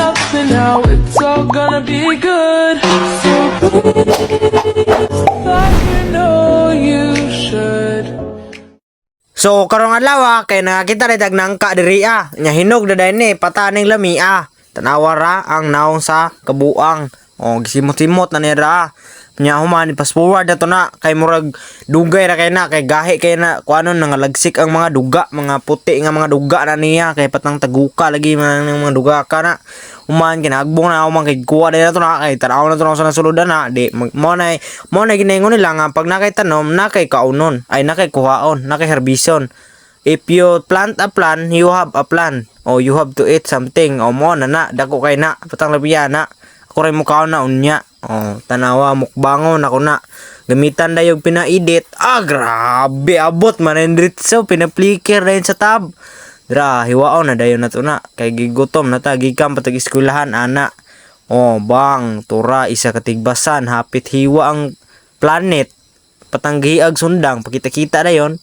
nothing now, it's all gonna be good. So please, like you know you should. So karong adlaw kay nakakita rin tag nangka diri nya hinog na dayon ni pataning lami tanawa ra ang naong sa kabuang gisimot-simot na niya nya human fast forward na to na kay murag dugay ra kay na kay gahi kay na kuanon nangalagsik ang mga duga mga puti nga mga duga na niya kay patang taguka lagi man ng mga duga ka na human kinagbong na man kay kuha na to na kay tanaw na to sa nasuludan na di mo na ginaingon nila nga pag nakay tanom na kay kaunon ay na kay kuhaon na kay herbison. If you plant a plant, you have a plan. O you have to eat something. O mo na dako kay na patang labiya na ako rin mukha na unya. Tanawa mukbangon ako na gamitan na yung pina-edit grabe abot manendritso pinaplikir na yun sa tab hiwao na dayon na to na kay gigutom na ta gikan patag eskwelahan ana bang tura isa katigbasan hapit hiwa ang planet patanggiag sundang pakita-kita na yon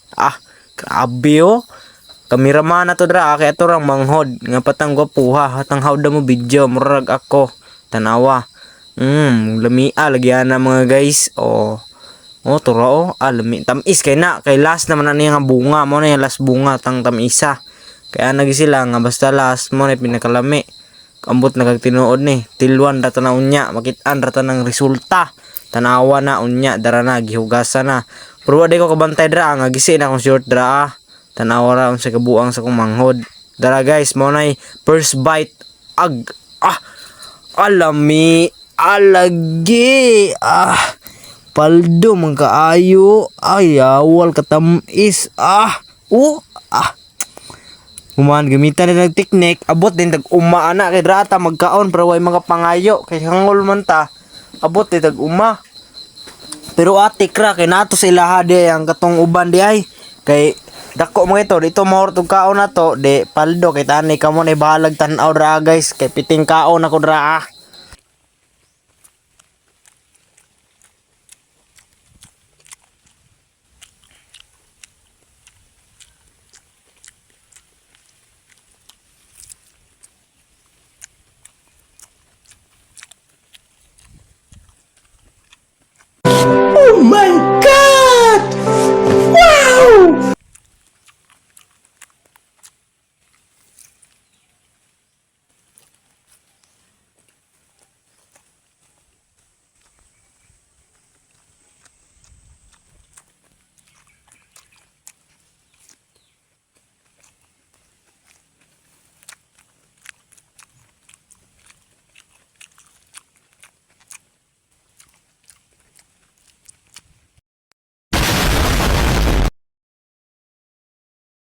grabe kameraman na to kay ato rang manghod nga patang gwapuha hatang hawda mo video murag ako tanawa lamia lagyan na mga guys tura lami tamis kay na kay last naman na niya nga bunga mo na yung last bunga tang tamisa kaya nagi sila nga basta last mo na pinakalami ambot nagagtinuod ni tilwan rata na unya makitaan rata ng resulta tanawa na unya dara na gihugasan na pero wala ko kabantay dra nga gisi na akong short dra tanawa ra sa kabuang sa kong manghod dara guys mo na first bite alami alagi paldo man kaayo awal katamis human gamitan na ng teknik abot din tag uma ana kay drata magkaon pero way mga pangayo kay hangol man ta abot din tag uma pero atik ra kay nato sa ilaha di ang katong uban di ay kay dako mo ito dito mahor tug kaon na to de paldo kay tani kamo na bahalag tan-aw ra guys kay piting kaon ako dra